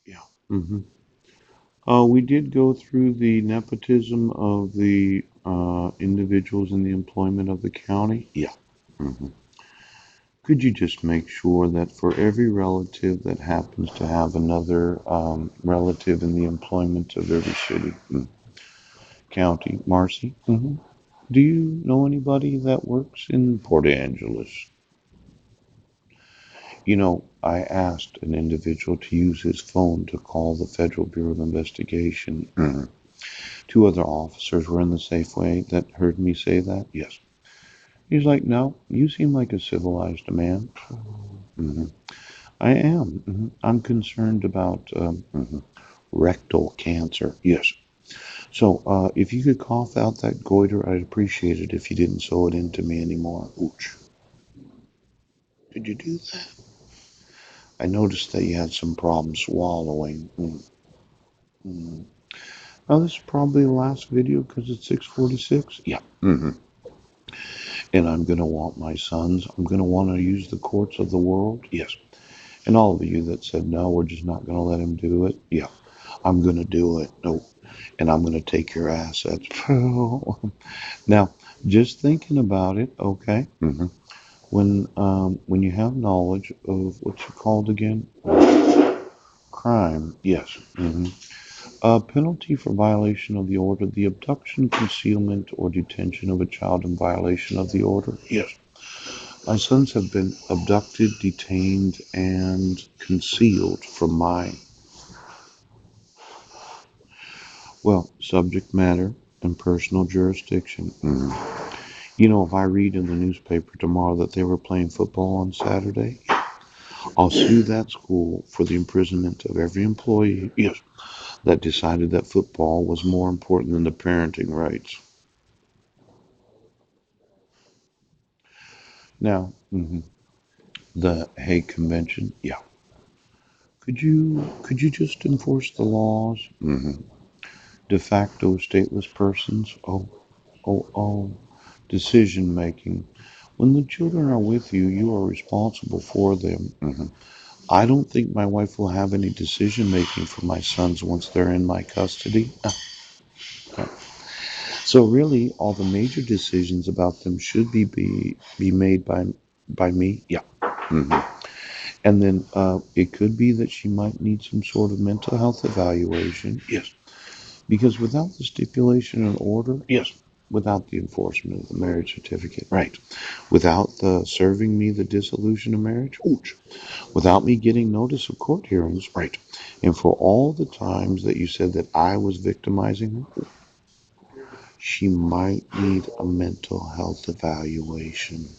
Yeah. hmm we did go through the nepotism of the individuals in the employment of the county. Yeah. hmm Could you just make sure that for every relative that happens to have another relative in the employment of every city, county, Marcy, do you know anybody that works in Port Angeles? You know, I asked an individual to use his phone to call the Federal Bureau of Investigation. Two other officers were in the Safeway that heard me say that. Yes. He's like, no, you seem like a civilized man. hmm I am. I'm concerned about rectal cancer. Yes. So if you could cough out that goiter, I'd appreciate it if you didn't sew it into me anymore. Ooch. Could you do that? I noticed that you had some problems swallowing. Mm. Now, this is probably the last video because it's 6:46. Yeah. And I'm going to want my sons. I'm going to want to use the courts of the world. Yes. And all of you that said, no, we're just not going to let him do it. Yeah. I'm going to do it. No. And I'm going to take your assets. Now, just thinking about it, okay? When you have knowledge of what's it called again? Crime. Yes. A penalty for violation of the order, the abduction, concealment, or detention of a child in violation of the order. Yes. My sons have been abducted, detained, and concealed from my, well, subject matter and personal jurisdiction. You know, if I read in the newspaper tomorrow that they were playing football on Saturday, I'll sue that school for the imprisonment of every employee, yes, that decided that football was more important than the parenting rights. Now, the Hague Convention, yeah. Could you just enforce the laws? De facto stateless persons. Oh. Decision making. When the children are with you, you are responsible for them. I don't think my wife will have any decision making for my sons once they're in my custody. So really, all the major decisions about them should be made by me. Yeah. And then it could be that she might need some sort of mental health evaluation. Yes. Because without the stipulation and order, yes, without the enforcement of the marriage certificate, right, without the serving me the dissolution of marriage, ouch, without me getting notice of court hearings, right, and for all the times that you said that I was victimizing her, she might need a mental health evaluation.